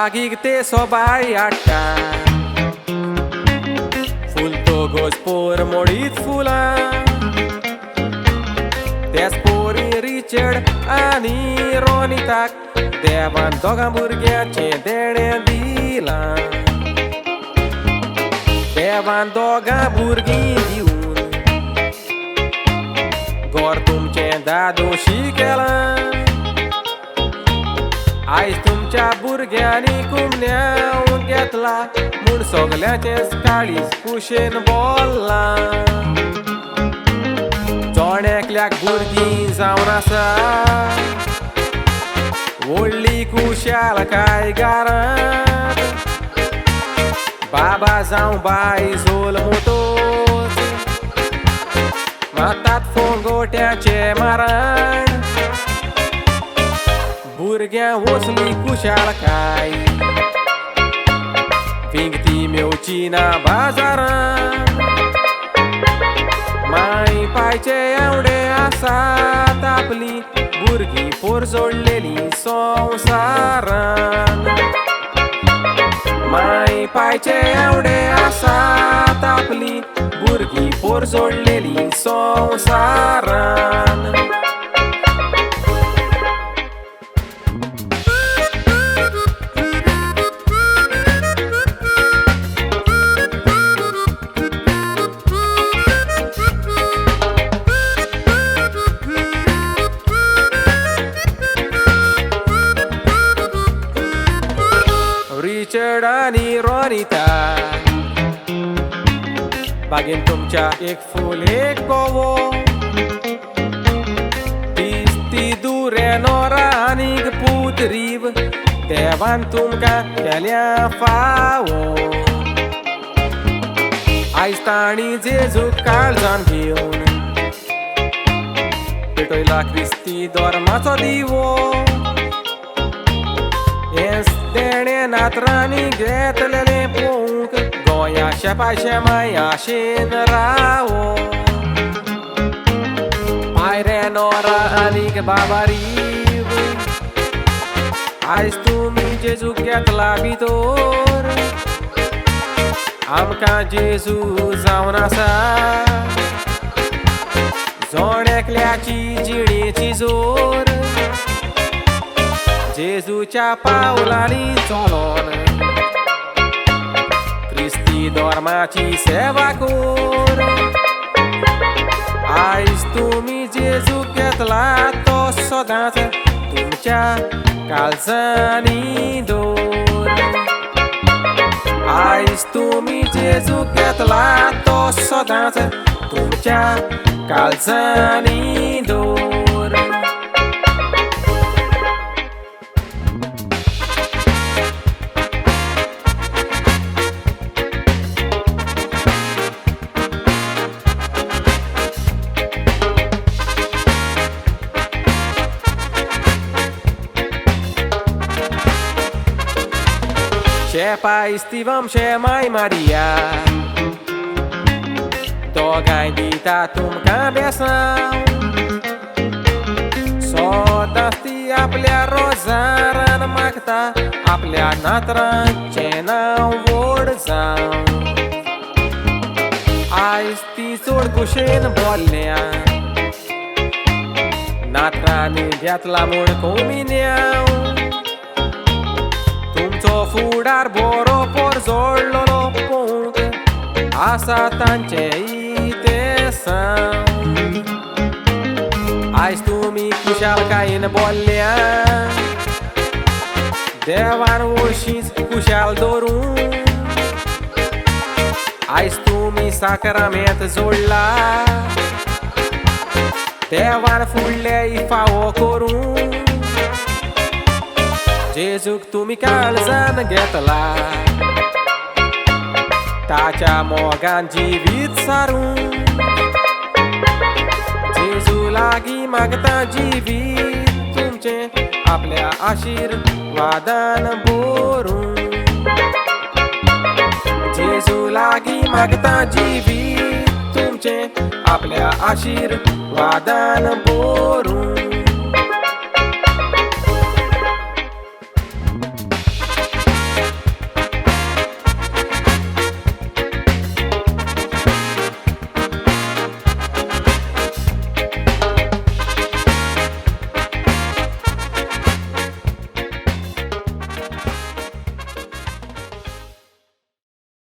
लागीक ते सोबाय हाडटा फुलतोगोच पोर मोडीत फुलां तेच पोरी रिचर्ड आनी रोनिताक देवान दोगां भुरग्याचें देणें दिलां देवान दोगां भुरगीं दिवन घर तुमचें दादोशी केलां आयज तुमच्या भुरग्यांनी कुमन्याव घेतला म्हूण सगल्यांचेंच काळीज कुशेन बोल्लां जोड्याकल्याक भुरगीं जावन आसा व्हडली कुशालकाय घरांत बाबा जावं बाय झोल मोटोच मातात फोंगोट्याचे मारण भुरग्यां वचली कुशालकाय विंगती मेवची ना बाजारांत माय पायचे एवढे आसात आपली भुरगीं पोर जोडलेली संवसारान माय पायचे एवढे आसात आपली भुरगीं पोर जोडलेली संवसारान रिचर्ड आनी रोनिता बागेन तुमच्या एक फूल एक गोवो तिस्ती दुरे नोरा आनीक पुतरीव देवान तुमकां केल्या फावो आयज ताणी जेजूक काळजान घेवन पेटयला क्रिस्ती धर्माचो दिवो हेंच देणें नातरांनी घेतलेलें पोवंक गोंयाच्या पायच्या मायाशेन रावो पायरे नोरा आनीक बाबारीव आयज तुमी जेजूक घेतला भितर आमकां जेजू जावन आसा जोड्याकल्याची जिणेची जोर जेजूच्या पावलांनी चलोन क्रिस्ती धर्माची सेवा कोर आयज तुमी जेजू घेतला तो सदांच तुमच्या काळजांनी दवर आयज तुमी जेजू घेतला तो सदांच तुमच्या काळजांनी दवर C'è pai stivam c'è mai Maria Doga invitatum cambiação Sodasti आपल्या रोजारान मागता आपल्या नातरांचे नांव व्हड जावं आयज ती चड कुशेन बोल्ल्या नातरांनी घेतला म्हूण कोमिन्याव तुमचो फुडार बरो पोर जोडलोलो पोवंक आसा तांचेय ते सांग आयज तुमी कुशालकायेन बोल्ल्या देवान वशींच कुशाल दवरूं आयज तुमी साकरामेंत जोडला देवान फुडले फावो करूं जेजूक तुमी काळजान घेतला ताच्या मोगान जिवीत सारूं जेजू लागीं मागता जिवीत तुमचें आपल्या आशीर्वादान भरून जेजू लागीं मागता जिवीत तुमचें आपल्या आशीर्वादान भरून